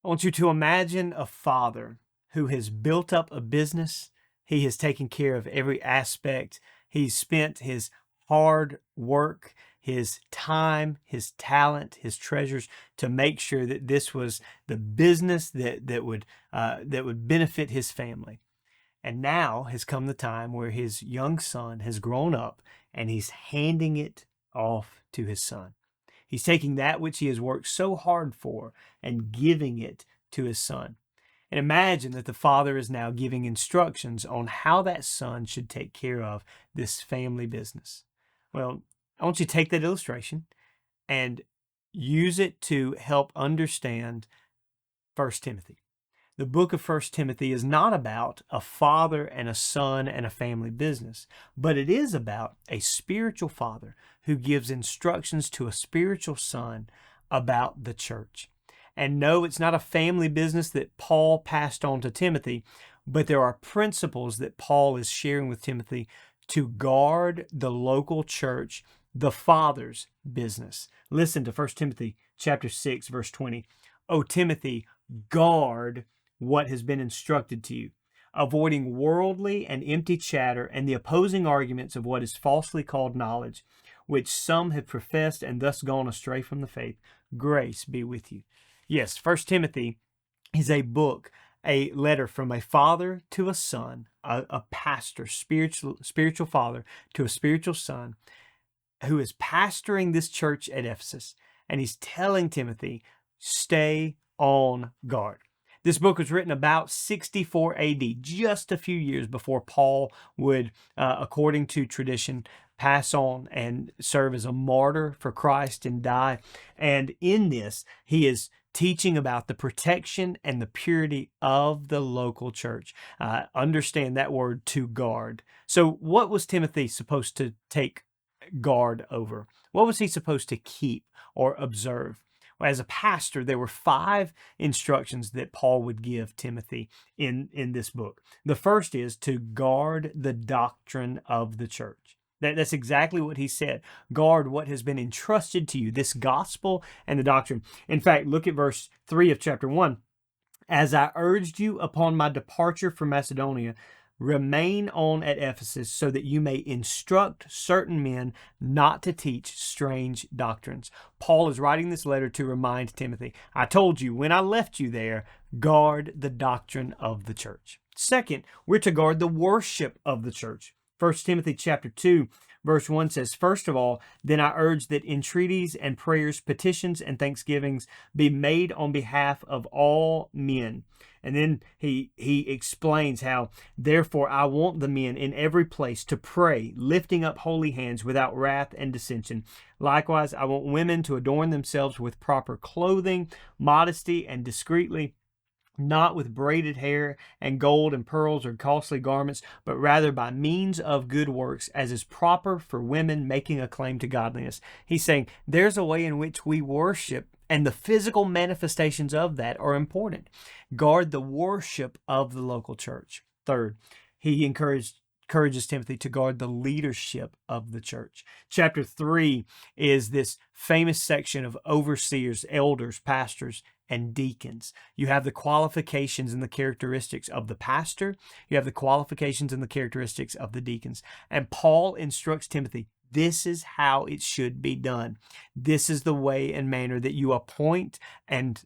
I want you to imagine a father who has built up a business. He has taken care of every aspect. He's spent his hard work, his time, his talent, his treasures to make sure that this was the business that would benefit his family. And now has come the time where his young son has grown up and he's handing it off to his son. He's taking that which he has worked so hard for and giving it to his son. And imagine that the father is now giving instructions on how that son should take care of this family business. Well, I want you to take that illustration and use it to help understand 1 Timothy. The book of 1 Timothy is not about a father and a son and a family business, but it is about a spiritual father who gives instructions to a spiritual son about the church. And no, it's not a family business that Paul passed on to Timothy, but there are principles that Paul is sharing with Timothy to guard the local church, the father's business. Listen to 1 Timothy chapter 6, verse 20. O Timothy, guard what has been instructed to you, avoiding worldly and empty chatter and the opposing arguments of what is falsely called knowledge, which some have professed and thus gone astray from the faith. Grace be with you. Yes, 1 Timothy is a book, a letter from a father to a son, a pastor, spiritual father to a spiritual son who is pastoring this church at Ephesus. And he's telling Timothy, stay on guard. This book was written about 64 AD, just a few years before Paul would, according to tradition, pass on and serve as a martyr for Christ and die. And in this, he is teaching about the protection and the purity of the local church. Understand that word, to guard. So what was Timothy supposed to take guard over? What was he supposed to keep or observe? Well, as a pastor, there were 5 instructions that Paul would give Timothy in this book. The first is to guard the doctrine of the church. That's exactly what he said. Guard what has been entrusted to you, this gospel and the doctrine. In fact, look at verse 3 of chapter 1. As I urged you upon my departure from Macedonia, remain on at Ephesus so that you may instruct certain men not to teach strange doctrines. Paul is writing this letter to remind Timothy, I told you when I left you there, guard the doctrine of the church. Second, we're to guard the worship of the church. 1 Timothy chapter 2, verse 1 says, First of all, then I urge that entreaties and prayers, petitions and thanksgivings be made on behalf of all men. And then he explains how, therefore, I want the men in every place to pray, lifting up holy hands without wrath and dissension. Likewise, I want women to adorn themselves with proper clothing, modesty, and discreetly, not with braided hair and gold and pearls or costly garments, but rather by means of good works, as is proper for women making a claim to godliness. He's saying there's a way in which we worship, and the physical manifestations of that are important. Guard the worship of the local church. Third, he encourages Timothy to guard the leadership of the church. Chapter 3 is this famous section of overseers, elders, pastors, and deacons. You have the qualifications and the characteristics of the pastor. You have the qualifications and the characteristics of the deacons. And Paul instructs Timothy, this is how it should be done. This is the way and manner that you appoint and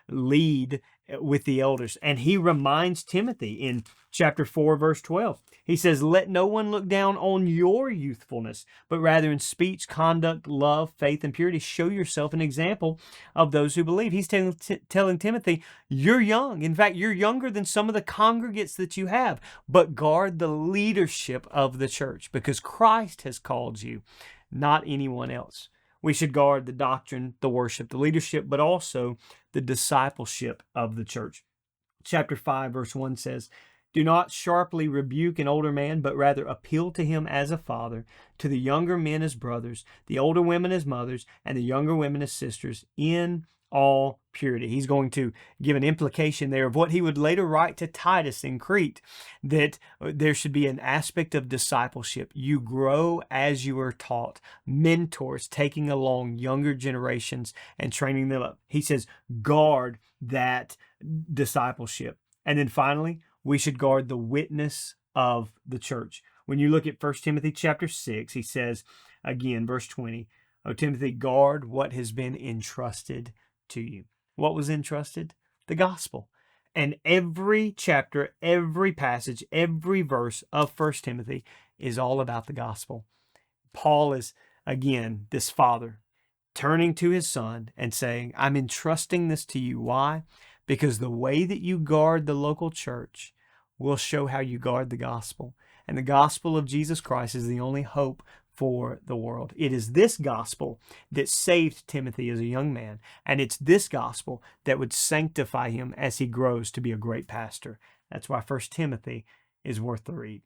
lead with the elders. And he reminds Timothy in chapter 4, verse 12. He says, let no one look down on your youthfulness, but rather in speech, conduct, love, faith, and purity, show yourself an example of those who believe. He's telling Timothy, you're young. In fact, you're younger than some of the congregates that you have, but guard the leadership of the church because Christ has called you, not anyone else. We should guard the doctrine, the worship, the leadership, but also the discipleship of the church. Chapter 5, verse 1 says, do not sharply rebuke an older man, but rather appeal to him as a father, to the younger men as brothers, the older women as mothers, and the younger women as sisters, in all purity. He's going to give an implication there of what he would later write to Titus in Crete, that there should be an aspect of discipleship. You grow as you are taught, mentors taking along younger generations and training them up. He says, guard that discipleship. And then finally, we should guard the witness of the church. When you look at 1 Timothy chapter 6, he says, again, verse 20, O Timothy, guard what has been entrusted to you. What was entrusted? The gospel. And every chapter, every passage, every verse of 1 Timothy is all about the gospel. Paul is, again, this father turning to his son and saying, I'm entrusting this to you. Why? Because the way that you guard the local church will show how you guard the gospel. And the gospel of Jesus Christ is the only hope for the world. It is this gospel that saved Timothy as a young man, and it's this gospel that would sanctify him as he grows to be a great pastor. That's why 1 Timothy is worth the read.